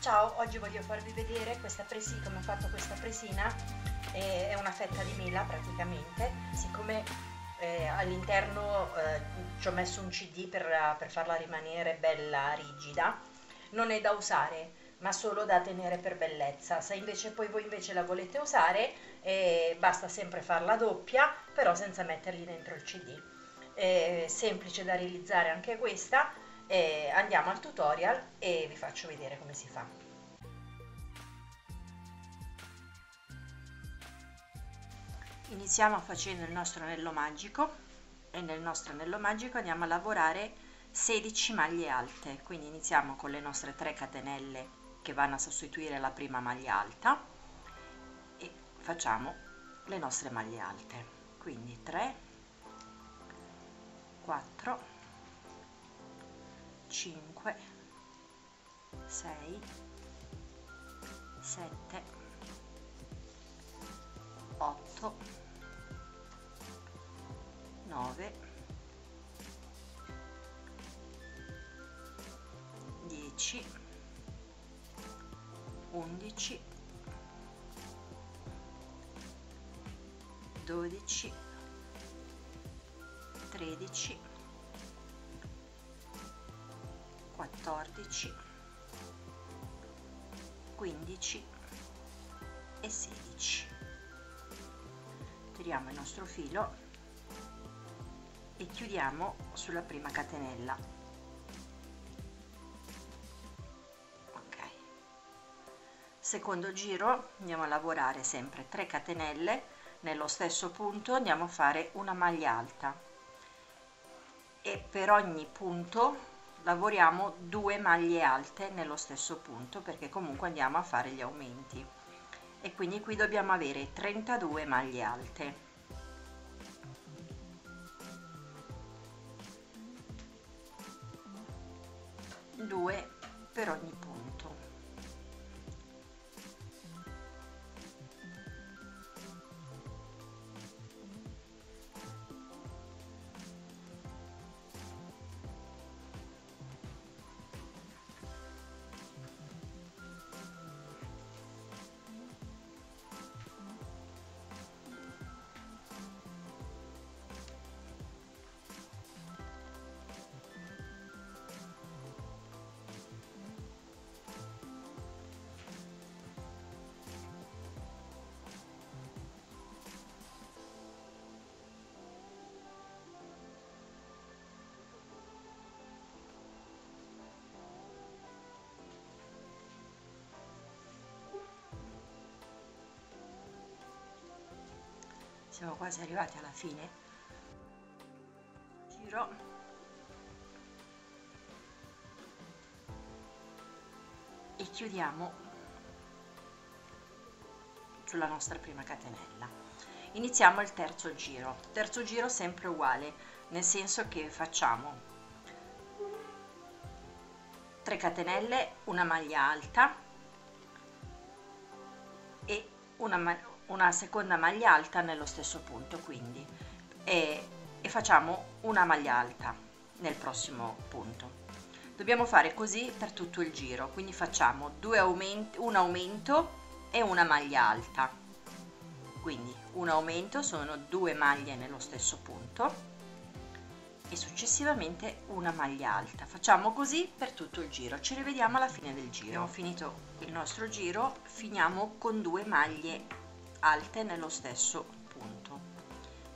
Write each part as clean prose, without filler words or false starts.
Ciao, oggi voglio farvi vedere questa presina, come ho fatto questa presina. È una fetta di mela praticamente, siccome all'interno ci ho messo un CD per farla rimanere bella rigida. Non è da usare, ma solo da tenere per bellezza. Se invece poi voi invece la volete usare, basta sempre farla doppia, però senza metterli dentro il CD. È semplice da realizzare anche questa. Andiamo al tutorial e vi faccio vedere come si fa. Iniziamo facendo il nostro anello magico e nel nostro anello magico andiamo a lavorare 16 maglie alte, quindi iniziamo con le nostre 3 catenelle che vanno a sostituire la prima maglia alta e facciamo le nostre maglie alte, quindi 3, 4, 5, 6, 7, 8, 9, 10, 11, 12, 13, 14, 15 e 16. Tiriamo il nostro filo e chiudiamo sulla prima catenella. Ok, secondo giro andiamo a lavorare sempre 3 catenelle nello stesso punto, andiamo a fare una maglia alta e per ogni punto lavoriamo 2 maglie alte nello stesso punto, perché comunque andiamo a fare gli aumenti, e quindi qui dobbiamo avere 32 maglie alte. Due per ogni punto. Siamo quasi arrivati alla fine. Giro e chiudiamo sulla nostra prima catenella. Iniziamo il terzo giro sempre uguale, nel senso che facciamo 3 catenelle, una maglia alta e una seconda maglia alta nello stesso punto, quindi e facciamo una maglia alta nel prossimo punto. Dobbiamo fare così per tutto il giro, quindi facciamo un aumento e una maglia alta, quindi un aumento sono 2 maglie nello stesso punto e successivamente una maglia alta. Facciamo così per tutto il giro. Ci rivediamo alla fine del giro. Abbiamo finito il nostro giro, finiamo con 2 maglie alte nello stesso punto,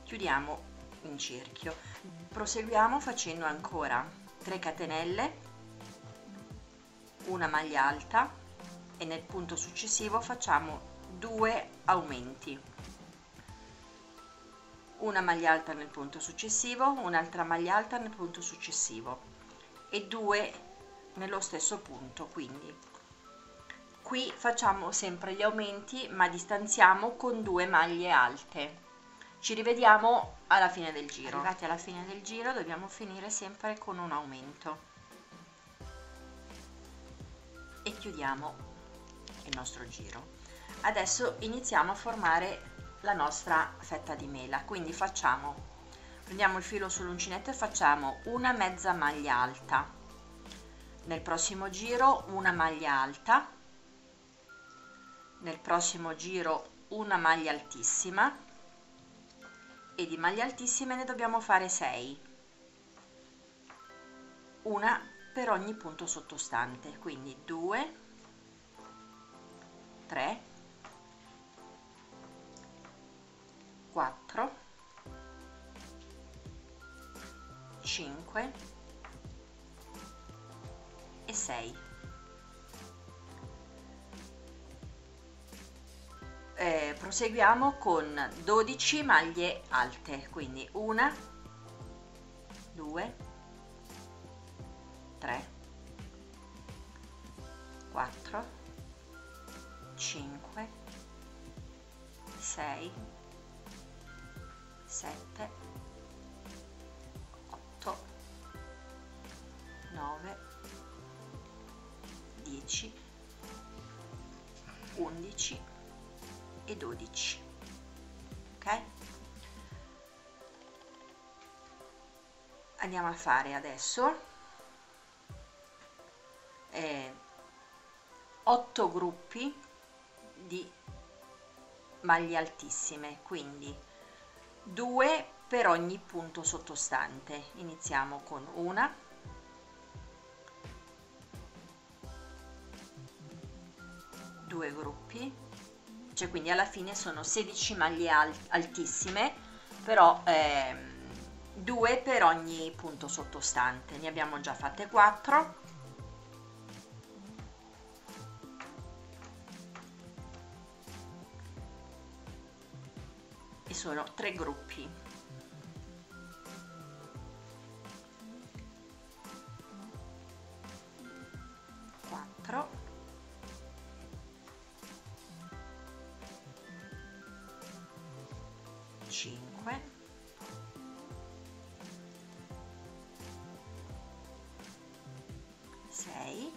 chiudiamo in cerchio, proseguiamo facendo ancora 3 catenelle, una maglia alta e nel punto successivo facciamo 2 aumenti, una maglia alta nel punto successivo, un'altra maglia alta nel punto successivo e 2 nello stesso punto. Quindi qui facciamo sempre gli aumenti ma distanziamo con 2 maglie alte. Ci rivediamo alla fine del giro. Arrivati alla fine del giro dobbiamo finire sempre con un aumento e chiudiamo il nostro giro. Adesso iniziamo a formare la nostra fetta di mela, quindi prendiamo il filo sull'uncinetto e facciamo una mezza maglia alta, nel prossimo giro una maglia alta, nel prossimo giro una maglia altissima, e di maglie altissime ne dobbiamo fare 6, una per ogni punto sottostante, quindi 2, 3, 4, 5 e 6. Proseguiamo con 12 maglie alte, quindi 1, 2, 3, 4, 5, 6, 7, 8, 9, 10, 11 e 12. Ok, andiamo a fare adesso 8 gruppi di maglie altissime, quindi 2 per ogni punto sottostante. Iniziamo con una, 2 gruppi, cioè quindi alla fine sono 16 maglie altissime, però 2 per ogni punto sottostante. Ne abbiamo già fatte 4, e sono 3 gruppi. 4, 5, 6,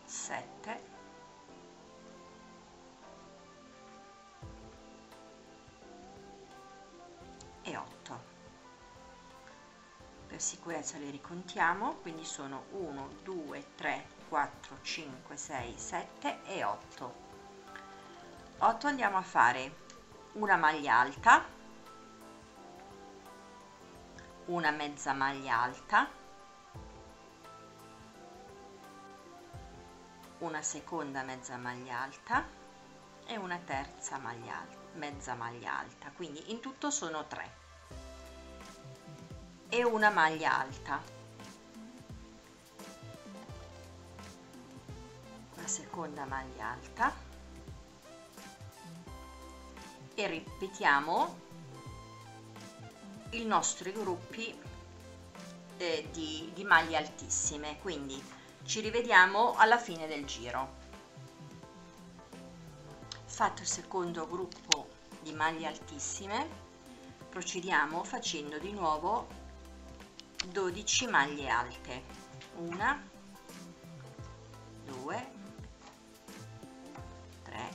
7, e 8. Per sicurezza le ricontiamo, quindi sono 1, 2, 3, 4, 5, 6, 7 e 8. 8 andiamo a fare una maglia alta, una mezza maglia alta, una seconda mezza maglia alta e una terza maglia alta, mezza maglia alta, quindi in tutto sono 3, e una maglia alta, la seconda maglia alta, e ripetiamo i nostri gruppi di maglie altissime, quindi ci rivediamo alla fine del giro. Fatto il secondo gruppo di maglie altissime, procediamo facendo di nuovo 12 maglie alte, 1, 2, 3,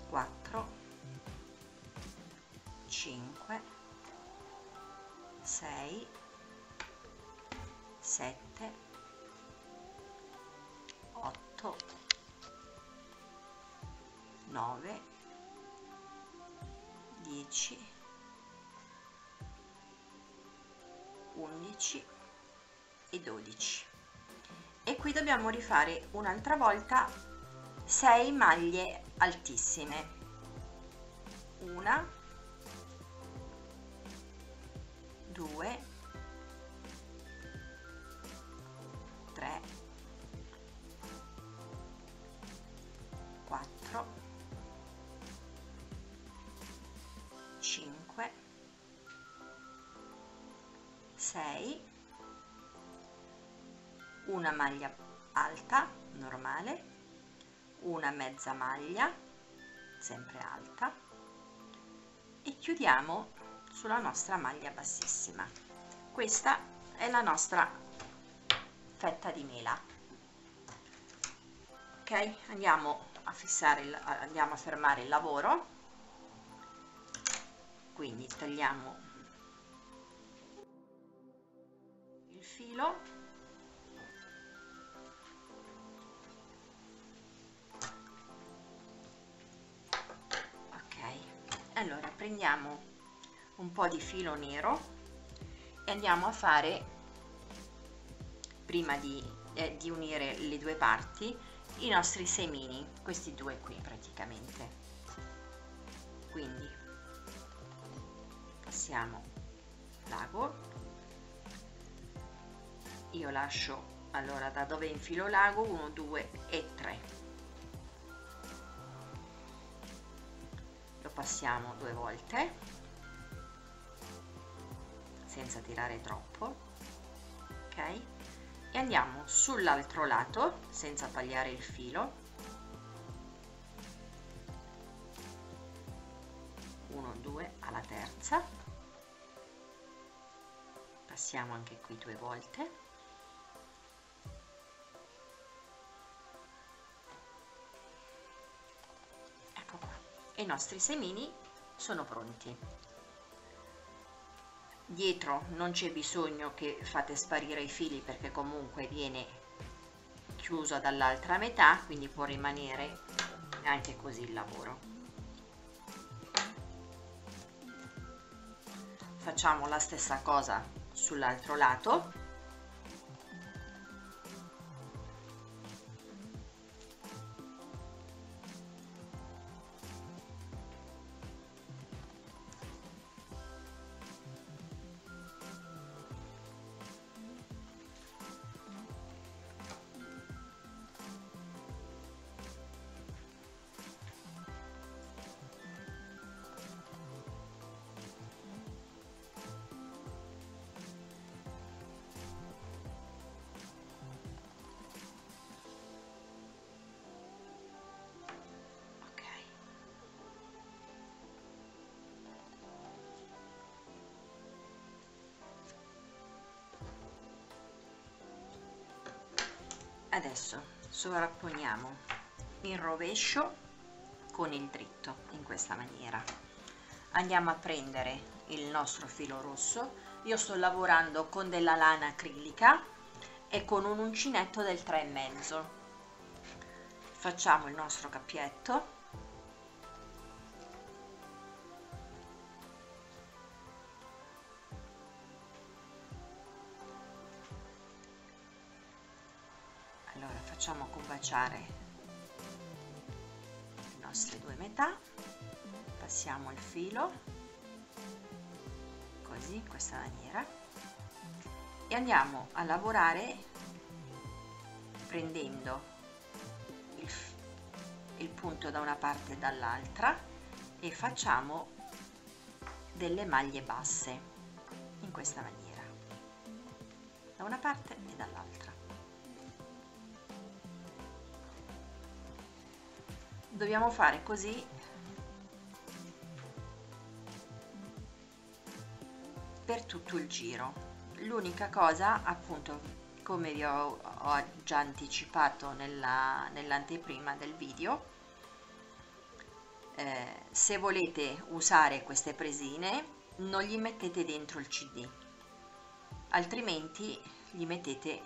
4, 5, 6, 7, 8, 9, 10, 11 e 12. E qui dobbiamo rifare un'altra volta 6 maglie altissime, 1, 2, 3, 4, 5, 6, una maglia alta normale, una mezza maglia sempre alta, e chiudiamo sulla nostra maglia bassissima. Questa è la nostra fetta di mela. Ok, andiamo a fissare andiamo a fermare il lavoro Quindi tagliamo il filo, ok. Allora prendiamo un po' di filo nero e andiamo a fare, prima di unire le due parti, i nostri semini, questi due qui praticamente. Quindi passiamo l'ago, io lascio, allora da dove infilo l'ago, 1 2 e 3, lo passiamo 2 volte senza tirare troppo, ok, e andiamo sull'altro lato senza tagliare il filo, 1 2 alla terza, passiamo anche qui 2 volte, ecco qua, e i nostri semini sono pronti. Dietro non c'è bisogno che fate sparire i fili perché comunque viene chiuso dall'altra metà, quindi può rimanere anche così il lavoro. Facciamo la stessa cosa sull'altro lato. Adesso sovrapponiamo il rovescio con il dritto in questa maniera. Andiamo a prendere il nostro filo rosso, io sto lavorando con della lana acrilica e con un uncinetto del 3,5. Facciamo il nostro cappietto, allora facciamo combaciare le nostre due metà, passiamo il filo così, in questa maniera, e andiamo a lavorare prendendo il punto da una parte e dall'altra e facciamo delle maglie basse in questa maniera, da una parte e dall'altra. Dobbiamo fare così per tutto il giro. L'unica cosa, appunto, come vi ho già anticipato nell'anteprima del video, se volete usare queste presine non gli mettete dentro il CD, altrimenti gli mettete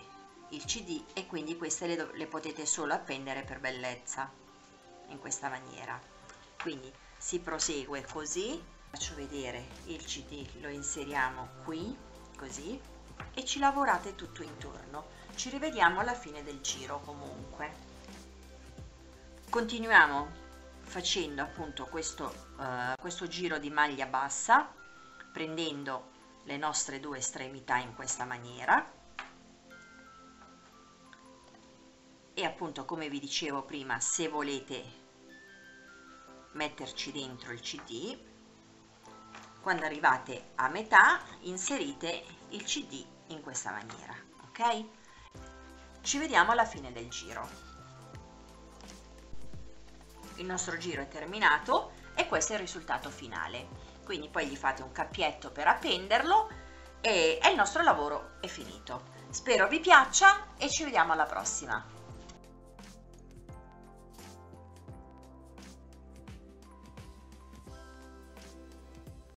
il CD e quindi queste le potete solo appendere per bellezza in questa maniera. Quindi si prosegue così, faccio vedere il CD, lo inseriamo qui così e ci lavorate tutto intorno. Ci rivediamo alla fine del giro. Comunque continuiamo facendo appunto questo giro di maglia bassa, prendendo le nostre due estremità in questa maniera e appunto, come vi dicevo prima, se volete metterci dentro il CD, quando arrivate a metà inserite il CD in questa maniera, ok? Ci vediamo alla fine del giro. Il nostro giro è terminato e questo è il risultato finale. Quindi poi gli fate un cappietto per appenderlo e il nostro lavoro è finito. Spero vi piaccia e ci vediamo alla prossima.